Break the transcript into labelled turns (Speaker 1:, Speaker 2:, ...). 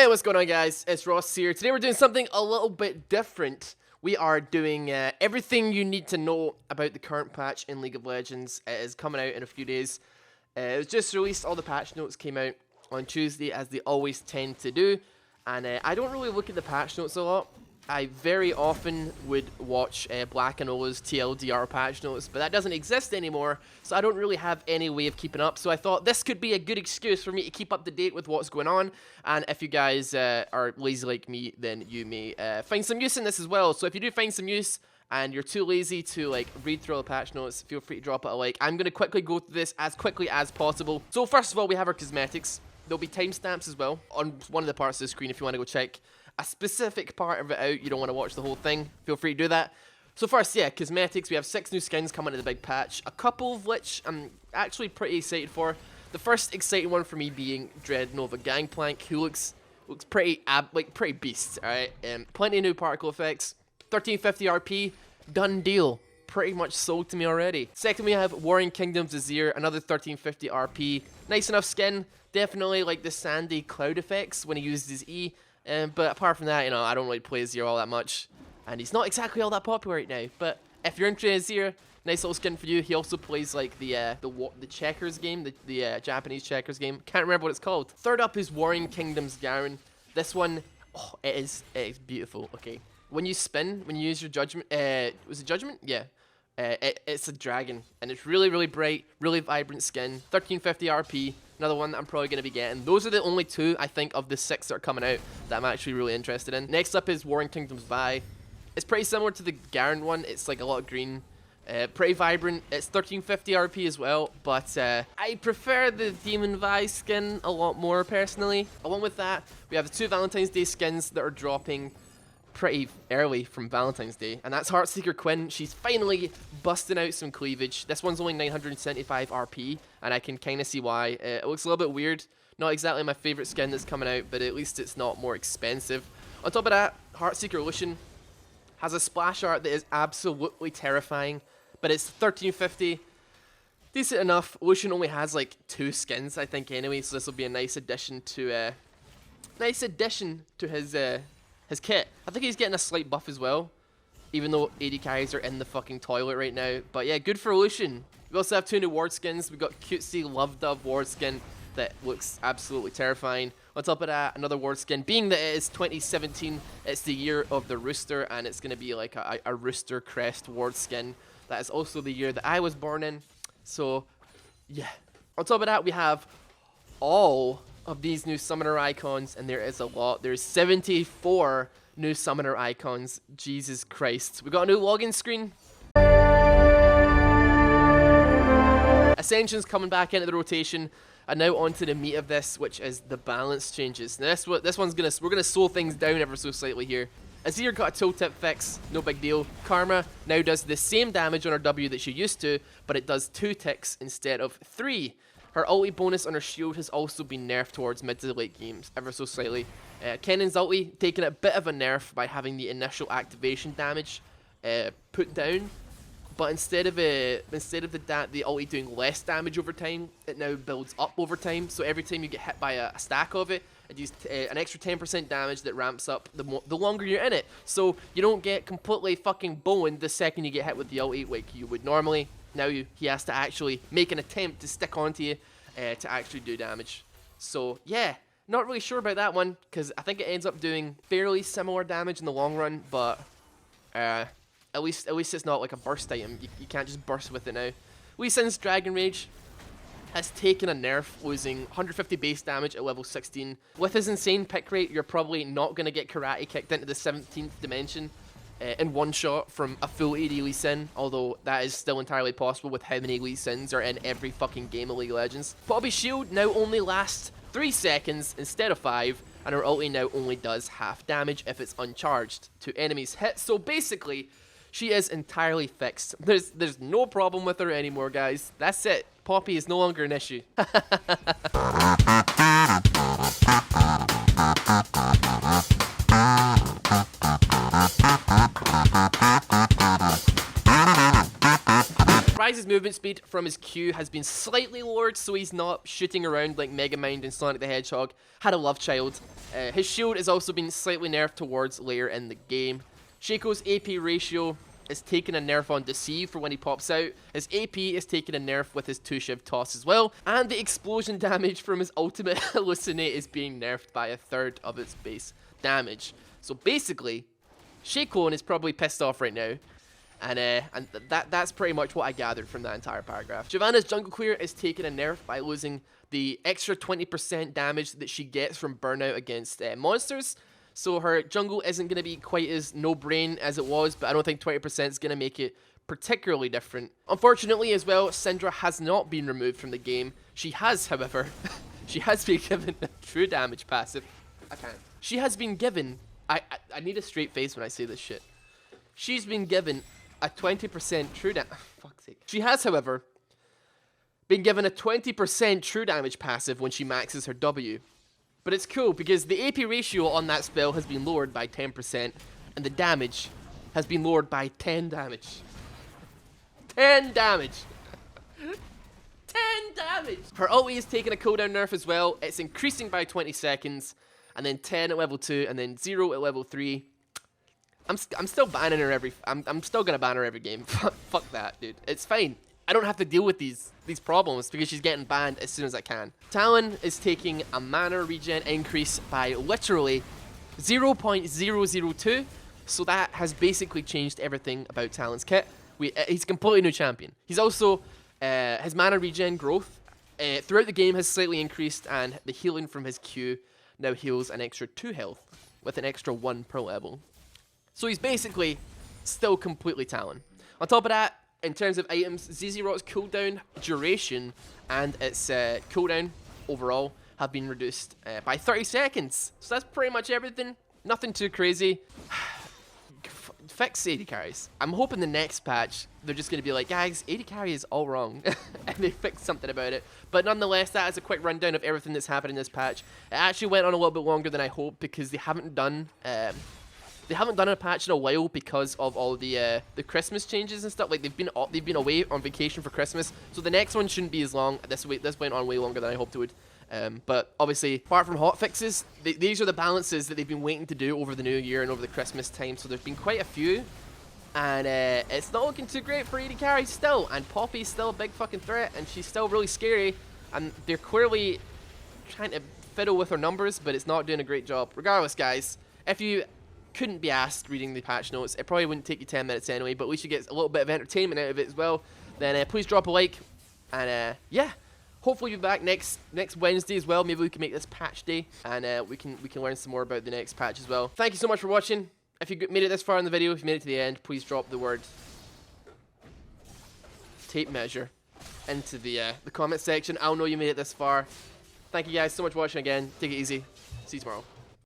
Speaker 1: What's going on, guys? It's Ross here. Today we're doing something a little bit different. We are doing everything you need to know about the current patch in League of Legends. It is coming out in a few days. It was just released. All the patch notes came out on Tuesday, as they always tend to do. And I don't really look at the patch notes a lot. I very often would watch Black and Ola's TLDR patch notes, but that doesn't exist anymore, so I don't really have any way of keeping up. So I thought this could be a good excuse for me to keep up to date with what's going on. And if you guys are lazy like me, then you may find some use in this as well. So if you do find some use and you're too lazy to like read through all the patch notes, feel free to drop it a like. I'm going to quickly go through this as quickly as possible. So first of all, we have our cosmetics. There'll be timestamps as well on one of the parts of the screen if you want to go check a specific part of it out. You don't want to watch the whole thing, feel free to do that. So first, yeah, cosmetics. We have 6 new skins coming to the big patch, a couple of which I'm actually pretty excited for. The first exciting one for me being Dread Nova Gangplank, who looks pretty pretty beast. All right, plenty of new particle effects. 1350 RP, done deal. Pretty much sold to me already. Second, we have Warring Kingdoms Azir, another 1350 RP. Nice enough skin. Definitely like the sandy cloud effects when he uses his E. But apart from that, you know, I don't really play Azir all that much, and he's not exactly all that popular right now. But if you're interested in Azir, nice little skin for you. He also plays like the checkers game, the Japanese checkers game. Can't remember what it's called. Third up is Warring Kingdoms Garen. This one, oh, it is beautiful. Okay, when you spin, when you use your judgment, was it judgment? Yeah. It's a dragon, and it's really bright, really vibrant skin. 1350 RP, another one that I'm probably going to be getting. Those are the only 2, I think, of the 6 that are coming out that I'm actually really interested in. Next up is Warring Kingdoms Vi. It's pretty similar to the Garen one. It's like a lot of green, pretty vibrant. It's 1350 RP as well, but I prefer the Demon Vi skin a lot more personally. Along with that, we have the 2 Valentine's Day skins that are dropping pretty early from Valentine's Day, and that's Heartseeker Quinn. She's finally busting out some cleavage. This one's only 975 RP, and I can kind of see why. It looks a little bit weird. Not exactly my favorite skin that's coming out, but at least it's not more expensive. On top of that, Heartseeker Lucian has a splash art that is absolutely terrifying, but it's 1350. Decent enough. Lucian only has like 2 skins, I think, anyway, so this will be a nice addition to his kit. I think he's getting a slight buff as well, even though AD carries are in the fucking toilet right now. But yeah, good for Lucian. We also have 2 new ward skins. We've got cutesy Love Dove ward skin that looks absolutely terrifying. On top of that, another ward skin. Being that it is 2017, it's the year of the rooster, and it's going to be like a rooster crest ward skin. That is also the year that I was born in. So yeah. On top of that, we have all of these new summoner icons, and there is a lot. There's 74 new summoner icons. Jesus Christ. We got a new login screen. Ascension's coming back into the rotation, and now onto the meat of this, which is the balance changes. Now this one's we're gonna slow things down ever so slightly here. Azir got a tooltip fix, no big deal. Karma now does the same damage on her W that she used to, but it does 2 ticks instead of 3. Her ulti bonus on her shield has also been nerfed towards mid to late games, ever so slightly. Kennen's ulti taking a bit of a nerf by having the initial activation damage put down, but instead of the ulti doing less damage over time, it now builds up over time. So every time you get hit by a stack of it, it does an extra 10% damage that ramps up the longer you're in it. So you don't get completely fucking boned the second you get hit with the ulti like you would normally. Now he has to actually make an attempt to stick onto you to actually do damage. So yeah, not really sure about that one, because I think it ends up doing fairly similar damage in the long run, but at least it's not like a burst item. You can't just burst with it now. Lee Sin's Dragon Rage has taken a nerf, losing 150 base damage at level 16. With his insane pick rate, you're probably not going to get karate kicked into the 17th dimension in one shot from a full AD Lee Sin, although that is still entirely possible with how many Lee Sins are in every fucking game of League of Legends. Poppy's shield now only lasts 3 seconds instead of 5, and her ulti now only does half damage if it's uncharged to enemies hit. So basically, she is entirely fixed. There's no problem with her anymore, guys. That's it. Poppy is no longer an issue. Ryze's movement speed from his Q has been slightly lowered, so he's not shooting around like Megamind and Sonic the Hedgehog. Had a love child. His shield has also been slightly nerfed towards later in the game. Shaco's AP ratio is taking a nerf on Deceive for when he pops out. His AP is taking a nerf with his 2-shiv toss as well. And the explosion damage from his ultimate Hallucinate is being nerfed by 1/3 of its base damage. So basically, Shaco is probably pissed off right now. And that's pretty much what I gathered from that entire paragraph. Giovanna's jungle clear is taking a nerf by losing the extra 20% damage that she gets from burnout against monsters. So her jungle isn't going to be quite as no-brain as it was, but I don't think 20% is going to make it particularly different. Unfortunately as well, Syndra has not been removed from the game. She has, however, she has been given a true damage passive. I can't. She has been given, I need a straight face when I say this shit. She's been given a 20% true damage. Fuck's sake. She has, however, been given a 20% true damage passive when she maxes her W. But it's cool because the AP ratio on that spell has been lowered by 10% and the damage has been lowered by 10 damage. 10 damage! 10 damage! Her ulti is taking a cooldown nerf as well. It's increasing by 20 seconds and then 10 at level 2 and then 0 at level 3. I'm still banning her every... I'm still gonna ban her every game. Fuck that, dude. It's fine. I don't have to deal with these problems because she's getting banned as soon as I can. Talon is taking a mana regen increase by literally 0.002. So that has basically changed everything about Talon's kit. He's a completely new champion. He's also... his mana regen growth throughout the game has slightly increased, and the healing from his Q now heals an extra 2 health with an extra 1 per level. So he's basically still completely Talon. On top of that, in terms of items, ZZ Rock's cooldown duration and its cooldown overall have been reduced by 30 seconds. So that's pretty much everything. Nothing too crazy. Fix AD carries. I'm hoping the next patch, they're just going to be like, guys, AD carry is all wrong. And they fix something about it. But nonetheless, that is a quick rundown of everything that's happened in this patch. It actually went on a little bit longer than I hoped because they haven't done a patch in a while because of all the Christmas changes and stuff. Like they've been away on vacation for Christmas, so the next one shouldn't be as long. This went on way longer than I hoped it would. But obviously, apart from hotfixes, these are the balances that they've been waiting to do over the new year and over the Christmas time. So there's been quite a few, and it's not looking too great for AD carry still. And Poppy's still a big fucking threat, and she's still really scary. And they're clearly trying to fiddle with her numbers, but it's not doing a great job. Regardless, guys, if you couldn't be asked reading the patch notes, it probably wouldn't take you 10 minutes anyway, but at least you get a little bit of entertainment out of it as well, then please drop a like, and yeah, hopefully we'll be back next Wednesday as well. Maybe we can make this patch day, and we can learn some more about the next patch as well. Thank you so much for watching. If you made it this far in the video, if you made it to the end, please drop the word tape measure into the comment section. I'll know you made it this far. Thank you guys so much for watching again. Take it easy. See you tomorrow.